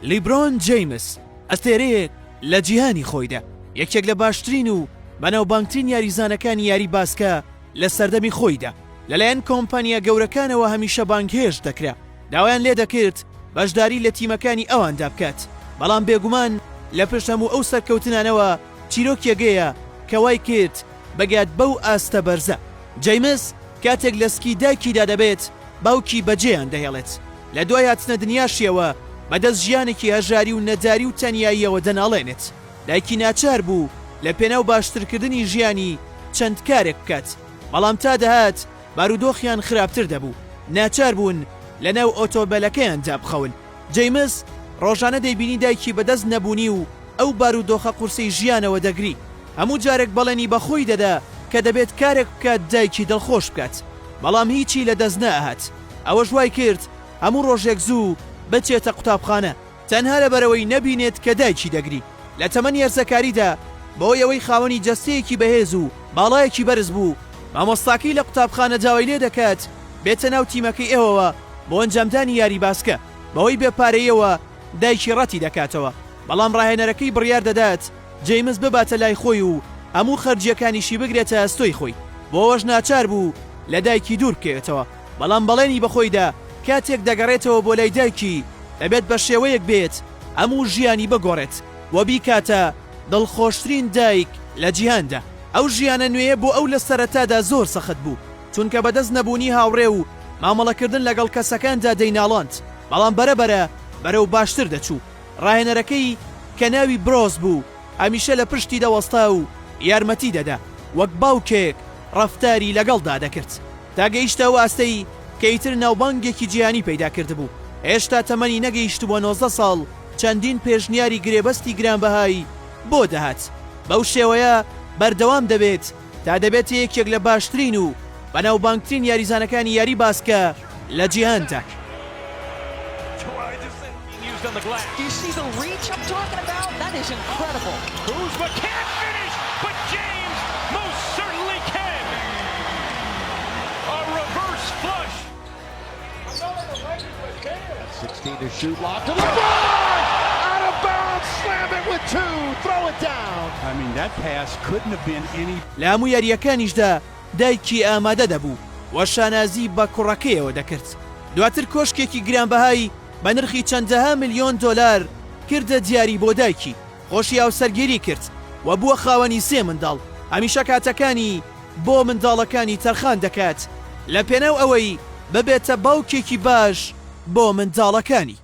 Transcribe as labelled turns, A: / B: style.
A: لیبرۆن جەیمس ئەستێرەیەک لە جیهانی خۆیدا، یەکێک لە باشترین و بەناوبانگترین یاریزانەکانی یاری باسکە لە سەردەمی خۆیدا. لەلایەن کۆمپانیا گەورەکانەوە هەمیشە بانگهێش دەکرا، داوایان لێ دەکرد بەشداری لە تیمەکانی ئەواندا بکات، بەڵام بێگومان لە پشت هەموو ئەو سەرکەوتنانەوە چیرۆک یەگەیە کە وای کرد بەگات بەو ئاستە بەرزە. جەیمس کاتێک لە سکی دایکیدا دەبێت باوکی بەجێیان دەهێڵێت، لە دوای هاتنە دنیاشیەوە بەدەست ژیانێکی هەژاری و نەداری و تەنیاییەوە دەناڵێنێت. دایکی ناچار بوو لە پێناو باشترکردنی ژیانی چەند کارێک بکات، بەڵام تا دەهات بارودۆخیان خراپتر دەبوو، ناچار بوون لە ناو ئۆتۆبەلەکەیاندا بخەون. جەیمس ڕۆژانە دەیبینی دایکی بەدەست نەبوونی و ئەو بارودۆخە قورسەی ژیانەوە دەگری، هەموو جارێک بەڵێنی بەخۆی دەدا کە دەبێت کارێک بکات دایکی دڵخۆش بکات، بەڵام هیچی لە دەست نەهات. ئەوە ژوای کرد هەموو ڕۆژێک زوو بچێتە قوتابخانە، تەنها لەبەرەوەی نەبینێت کە دایکی دەگری. لە تەمەنی هەرزەکاریدا بۆی ئەوەی خاوەنی جەستەیەکی بەهێز و باڵایەکی بەرز بوو، مامۆستاکەی لە قوتابخانە داوای لێ دەکات بێتە ناو تیمەکەی ئێوەوە بۆ ئەنجامدانی یاری باسکە، بەوەی بێپارەیەوە دایکی ڕەتی دەکاتەوە، بەڵام ڕاهێنەرەکەی بڕیار دەدات جەیمس بباتە لای خۆی و هەموو خەرجیەکانیشی بگرێتە ئەستۆی خۆی، بۆەوەش ناچار بوو لە دایکی دوور بکەوێتەوە، بەڵام بەڵێنی بەخۆیدا کاتێک دەگەڕێتەوە بۆ لای دایکی دەبێت بە شێوەیەک بێت هەموو ژیانی بگۆڕێت و بیکاتە دڵخۆشترین دایک لە جیهاندا. ئەو ژیانە نوێیە بۆ ئەو لە سەرەتادا زۆر سەخت بوو، چونکە بەدەست نەبوونی هاوڕێ و مامەڵەکردن لەگەڵ کەسەکاندا دەیناڵاند، بەڵام بەرەبەرە بەرەو باشتر دەچوو. ڕاهێنەرەکەی کە ناوی برۆز بوو هەمیشە لە پشتی دەوەستا و یارمەتی دەدا، وەک باوکێک ڕەفتاری لەگەڵدا دەکرد، تا گەیشتەوە ئاستەی کەیتر ناوبانگێکی جیهانی پەیدا کرد بوو. هێشتا تەمەنی نەگەیشت بۆ 19 ساڵ چەندین پێشنیاری گرێبەستی گرانبەهایی بۆ دەهات. بەو شێوەیە بەردەوام دەبێت تا دەبێت یەکێک لە باشترین و بەناوبانگترین یاریزانەکانی یاری باسکە لە جیهاندا.
B: To shoot, locked to LeBron! Out of bounds, slam it with two, throw it down. I mean, that pass couldn't have been any...
A: لە هەموو یاریەکانیشدا دایکی ئامادە دەبوو و شانازی بە کوڕەکەیەوە دەکرد. دواتر کۆشکێکی گرانبەهای بە نرخی چەندەها ملیۆن دۆلار کردە دیاری بۆ دایکی، خۆشی هاوسەرگیری کرد و بووە خاوەنی 3 منداڵ. هەمیشە کاتەکانی بۆ منداڵەکانی تەرخان دەکات لە پێناو ئەوەی ببێتە باوکێکی باش بۆ منداڵەکانی.